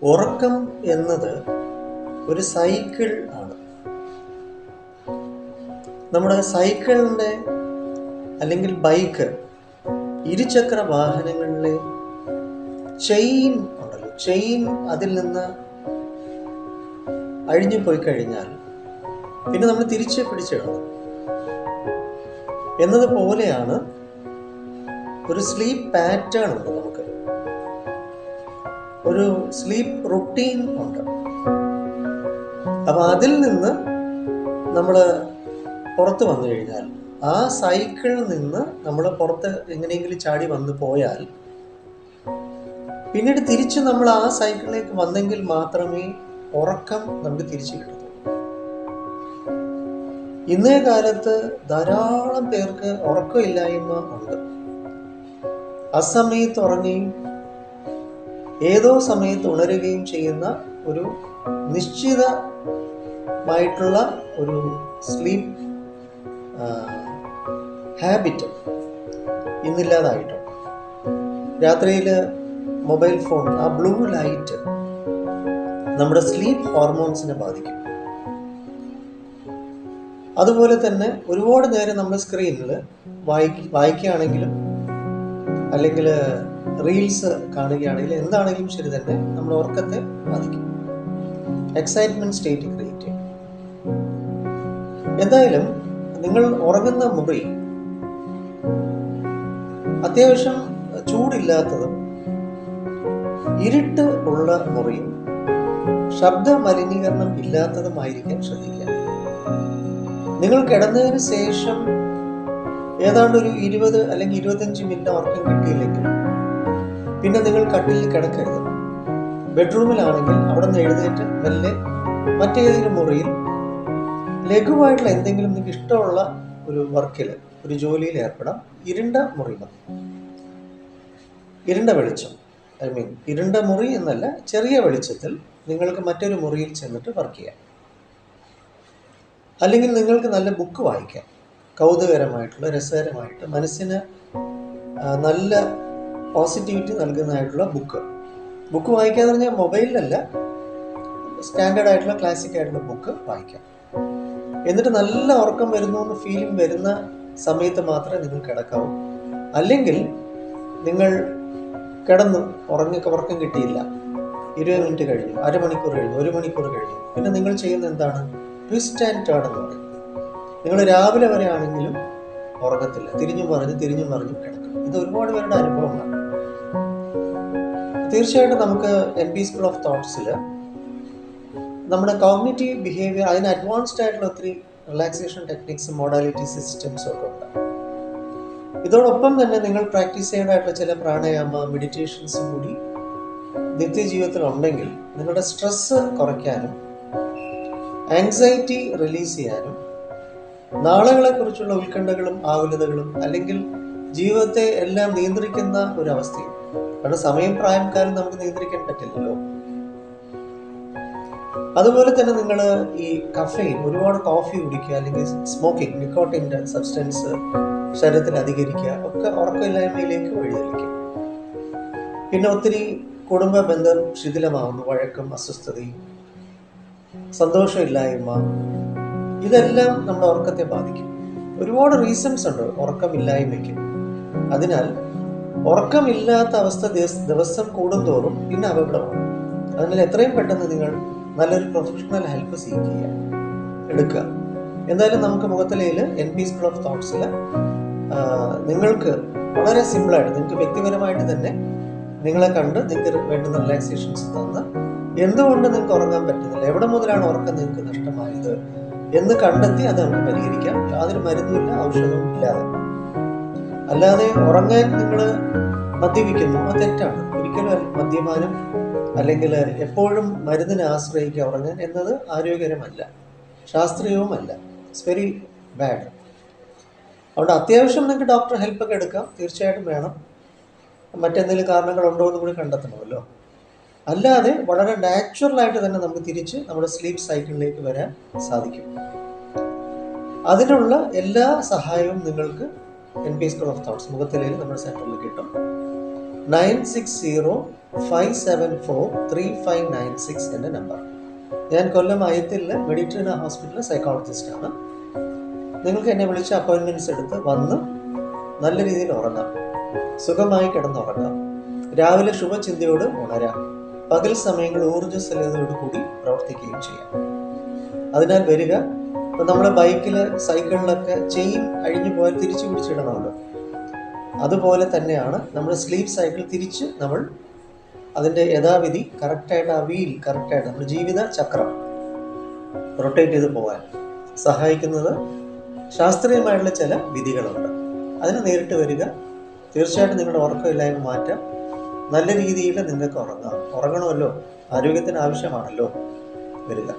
ഉറക്കം എന്നത് ഒരു സൈക്കിൾ ആണ്. നമ്മുടെ സൈക്കിളിൻ്റെ അല്ലെങ്കിൽ ബൈക്ക്, ഇരുചക്ര വാഹനങ്ങളിലെ ചെയിൻ ഉണ്ടല്ലോ, ചെയിൻ അതിൽ നിന്ന് അഴിഞ്ഞു പോയി കഴിഞ്ഞാൽ പിന്നെ നമ്മൾ തിരിച്ച് പിടിച്ചിടണം എന്നതുപോലെയാണ് ഒരു സ്ലീപ്പ് പാറ്റേൺ ഉണ്ട്. നമുക്ക് ഒരു സ്ലീപ്പ് റുട്ടീൻ ഉണ്ട്. അപ്പം അതിൽ നിന്ന് നമ്മൾ പുറത്ത് വന്നു കഴിഞ്ഞാൽ, ആ സൈക്കിളിൽ നിന്ന് നമ്മൾ പുറത്ത് എങ്ങനെയെങ്കിലും ചാടി വന്നു പോയാൽ പിന്നീട് തിരിച്ച് നമ്മൾ ആ സൈക്കിളിലേക്ക് വന്നെങ്കിൽ മാത്രമേ ഉറക്കം നമുക്ക് തിരിച്ചു കിട്ടൂ. ഇന്നേ കാലത്ത് ധാരാളം പേർക്ക് ഉറക്കമില്ലായ്മ ഉണ്ട്. അസമയത്ത് ഉറങ്ങുകയും ഏതോ സമയത്ത് ഉണരുകയും ചെയ്യുന്ന ഒരു നിശ്ചിതമായിട്ടുള്ള ഒരു സ്ലീപ്പ് ഹാബിറ്റ് ഇന്നില്ലാതായിട്ടുണ്ട്. രാത്രിയിൽ മൊബൈൽ ഫോൺ, ആ ബ്ലൂ ലൈറ്റ് നമ്മുടെ സ്ലീപ്പ് ഹോർമോൺസിനെ ബാധിക്കും. അതുപോലെ തന്നെ ഒരുപാട് നേരം നമ്മൾ സ്ക്രീനിൽ വായിക്കുകയാണെങ്കിലും അല്ലെങ്കിൽ റീൽസ് കാണുകയാണെങ്കിലും എന്താണെങ്കിലും ശരി തന്നെ നമ്മുടെ ഉറക്കത്തെ ബാധിക്കും. എക്സൈറ്റ്മെന്റ് സ്റ്റേറ്റ് ക്രിയേറ്റ് ചെയ്യും. എന്തായാലും നിങ്ങൾ ഉറങ്ങുന്ന മുറി അത്യാവശ്യം ചൂടില്ലാത്തതും ഇരുട്ട് ഉള്ള മുറിയും ശബ്ദ മലിനീകരണം ഇല്ലാത്തതുമായിരിക്കാൻ ശ്രദ്ധിക്കുക. നിങ്ങൾ കിടന്നതിന് ശേഷം ഏതാണ്ട് ഒരു 20 അല്ലെങ്കിൽ 25 മിനിറ്റ് ഉറക്കം കിട്ടിയില്ലെങ്കിൽ പിന്നെ നിങ്ങൾ കട്ടിലിൽ കിടക്കരുത്. ബെഡ്റൂമിലാണെങ്കിൽ അവിടെ നിന്ന് എഴുന്നേറ്റ് മെല്ലെ മറ്റേതെങ്കിലും മുറിയിൽ ലഘുവായിട്ടുള്ള എന്തെങ്കിലും നിങ്ങൾക്ക് ഇഷ്ടമുള്ള ഒരു വർക്കിൽ, ഒരു ജോലിയിൽ ഏർപ്പെടാം. ഇരുണ്ട മുറി മതി, ഇരുണ്ട വെളിച്ചം. ഇരുണ്ട മുറി എന്നല്ല, ചെറിയ വെളിച്ചത്തിൽ നിങ്ങൾക്ക് മറ്റൊരു മുറിയിൽ ചെന്നിട്ട് വർക്ക് ചെയ്യാം. അല്ലെങ്കിൽ നിങ്ങൾക്ക് നല്ല ബുക്ക് വായിക്കാം, കൗതുകരമായിട്ടുള്ള, രസകരമായിട്ട്, മനസ്സിന് നല്ല പോസിറ്റിവിറ്റി നൽകുന്നതായിട്ടുള്ള ബുക്ക് വായിക്കാന്ന് പറഞ്ഞാൽ മൊബൈലിലല്ല, സ്റ്റാൻഡേർഡ് ആയിട്ടുള്ള ക്ലാസിക് ആയിട്ടുള്ള ബുക്ക് വായിക്കാം. എന്നിട്ട് നല്ല ഉറക്കം വരുന്നു എന്ന് ഫീലിംഗ് വരുന്ന സമയത്ത് മാത്രമേ നിങ്ങൾ കിടക്കാവൂ. അല്ലെങ്കിൽ നിങ്ങൾ കിടന്നു ഉറക്കം കിട്ടിയില്ല, 20 മിനിറ്റ് കഴിഞ്ഞു, അരമണിക്കൂർ കഴിഞ്ഞു, 1 മണിക്കൂർ കഴിഞ്ഞു, പിന്നെ നിങ്ങൾ ചെയ്യുന്ന എന്താണ്? ട്വിസ്റ്റ് ആൻഡ് ടേൺ എന്ന് പറയും. നിങ്ങൾ രാവിലെ വരെ ആണെങ്കിലും ഉറങ്ങത്തില്ല, തിരിഞ്ഞും മറിഞ്ഞും കിടക്കും. ഇത് ഒരുപാട് പേരുടെ അനുഭവമാണ്. തീർച്ചയായിട്ടും നമുക്ക് NP സ്കൂൾ ഓഫ് തോട്ട്സിൽ നമ്മുടെ കോഗ്നിറ്റീവ് ബിഹേവിയർ, അതിന് അഡ്വാൻസ്ഡ് ആയിട്ടുള്ള ഒത്തിരി റിലാക്സേഷൻ ടെക്നിക്സും മോഡാലിറ്റി സിസ്റ്റംസും ഒക്കെ ഉണ്ട്. ഇതോടൊപ്പം തന്നെ നിങ്ങൾ പ്രാക്ടീസ് ചെയ്യേണ്ടതായിട്ടുള്ള ചില പ്രാണായാമ, മെഡിറ്റേഷൻസും കൂടി നിത്യജീവിതത്തിൽ ഉണ്ടെങ്കിൽ നിങ്ങളുടെ സ്ട്രെസ് കുറയ്ക്കാനും ആൻസൈറ്റി റിലീസ് ചെയ്യാനും നാളെകളെക്കുറിച്ചുള്ള ഉത്കണ്ഠകളും ആകുലതകളും അല്ലെങ്കിൽ ജീവിതത്തെ എല്ലാം നിയന്ത്രിക്കുന്ന ഒരവസ്ഥയും, കാരണം സമയം പ്രായം കാലം നമുക്ക് നിയന്ത്രിക്കാൻ പറ്റില്ലല്ലോ. അതുപോലെ തന്നെ നിങ്ങൾ ഈ കഫെയിൻ, ഒരുപാട് കോഫി കുടിക്കുക അല്ലെങ്കിൽ സ്മോക്കിംഗ്, നിക്കോട്ടിൻ്റെ സബ്സ്റ്റൻസ് ശരീരത്തിൽ അധികരിക്കുക ഒക്കെ ഉറക്കമില്ലായ്മയിലേക്ക് വഴിതെളിക്കും. പിന്നെ ഒത്തിരി കുടുംബ ബന്ധം ശിഥിലമാകുന്നു, വഴക്കും അസ്വസ്ഥതയും സന്തോഷമില്ലായ്മ, ഇതെല്ലാം നമ്മുടെ ഉറക്കത്തെ ബാധിക്കും. ഒരുപാട് റീസൺസ് ഉണ്ട് ഉറക്കമില്ലായ്മയ്ക്ക്. അതിനാൽ ഉറക്കമില്ലാത്ത അവസ്ഥ ദിവസം കൂടുന്തോറും പിന്നെ അപകടമാണ്. അതിനാൽ എത്രയും പെട്ടെന്ന് നിങ്ങൾ നല്ലൊരു പ്രൊഫഷണൽ ഹെൽപ്പ് എടുക്കുക. എന്തായാലും നമുക്ക് മുഖത്തലയിൽ NP സ്കൂൾ ഓഫ് തോട്ട്സിൽ നിങ്ങൾക്ക് വളരെ സിമ്പിളായിട്ട്, നിങ്ങൾക്ക് വ്യക്തിപരമായിട്ട് തന്നെ നിങ്ങളെ കണ്ട് നിങ്ങൾക്ക് വേണ്ടുന്ന റിലാക്സേഷൻസ് തന്ന് എന്തുകൊണ്ട് നിങ്ങൾക്ക് ഉറങ്ങാൻ പറ്റുന്നില്ല, എവിടെ മുതലാണ് ഉറക്കം നിങ്ങൾക്ക് നഷ്ടമായത് എന്ന് കണ്ടെത്തി അത് നമുക്ക് പരിഹരിക്കാം. യാതൊരു മരുന്നുമില്ല, ഔഷധവും ഇല്ലാതെ. അല്ലാതെ ഉറങ്ങാൻ നിങ്ങൾ മദ്യപിക്കുന്നു, അത് തെറ്റാണ്. ഒരിക്കലും മദ്യപാനം അല്ലെങ്കിൽ എപ്പോഴും മരുന്നിനെ ആശ്രയിക്കുക ഉറങ്ങാൻ എന്നത് ആരോഗ്യകരമല്ല, ശാസ്ത്രീയവുമല്ല. It's very bad. അതുകൊണ്ട് അത്യാവശ്യം നിങ്ങൾക്ക് ഡോക്ടർ ഹെൽപ്പൊക്കെ എടുക്കാം, തീർച്ചയായിട്ടും വേണം. മറ്റെന്തെങ്കിലും കാരണങ്ങളുണ്ടോ എന്ന് കൂടി കണ്ടെത്തണമല്ലോ. അല്ലാതെ വളരെ നാച്ചുറലായിട്ട് തന്നെ നമുക്ക് തിരിച്ച് നമ്മുടെ സ്ലീപ്പ് സൈക്കിളിലേക്ക് വരാൻ സാധിക്കും. അതിനുള്ള എല്ലാ സഹായവും നിങ്ങൾക്ക് NP സ്കൂൾ ഓഫ് തോട്ട്സ് മുഖത്തലയിൽ നമ്മുടെ സെന്ററിൽ കിട്ടും. 9605743596 എൻ്റെ നമ്പർ. ഞാൻ കൊല്ലം അയത്തിലെ മെഡിറ്ററേനിയൻ ഹോസ്പിറ്റലിലെ സൈക്കോളജിസ്റ്റാണ്. നിങ്ങൾക്ക് എന്നെ വിളിച്ച് അപ്പോയിൻമെൻറ്റ്സ് എടുത്ത് വന്ന് നല്ല രീതിയിൽ ഉറങ്ങാം, സുഖമായി കിടന്നുറങ്ങാം, രാവിലെ ശുഭചിന്തയോട് ഉണരാം, പകൽ സമയങ്ങൾ ഊർജ്ജസ്വലതയോട് കൂടി പ്രവർത്തിക്കുകയും ചെയ്യാം. അതിനാൽ വരിക. ഇപ്പം നമ്മുടെ ബൈക്കിൽ സൈക്കിളിലൊക്കെ ചെയിൻ അഴിഞ്ഞു പോയാൽ തിരിച്ചു പിടിച്ചിടണമല്ലോ, അതുപോലെ തന്നെയാണ് നമ്മുടെ സ്ലീപ്പ് സൈക്കിൾ തിരിച്ച് നമ്മൾ അതിൻ്റെ യഥാവിധി കറക്റ്റായിട്ട് ആ വീൽ കറക്റ്റായിട്ട് നമ്മുടെ ജീവിത ചക്രം റൊട്ടേറ്റ് ചെയ്ത് പോകാൻ സഹായിക്കുന്നത് ശാസ്ത്രീയമായിട്ടുള്ള ചില വിധികളുണ്ട്. അതിന് നേരിട്ട് വരിക. തീർച്ചയായിട്ടും നിങ്ങളുടെ ഉറക്കമില്ലായ്മ മാറ്റാം. നല്ല രീതിയിൽ നിങ്ങൾക്ക് ഉറങ്ങണമല്ലോ, ആരോഗ്യത്തിന് ആവശ്യമാണല്ലോ. വരിക.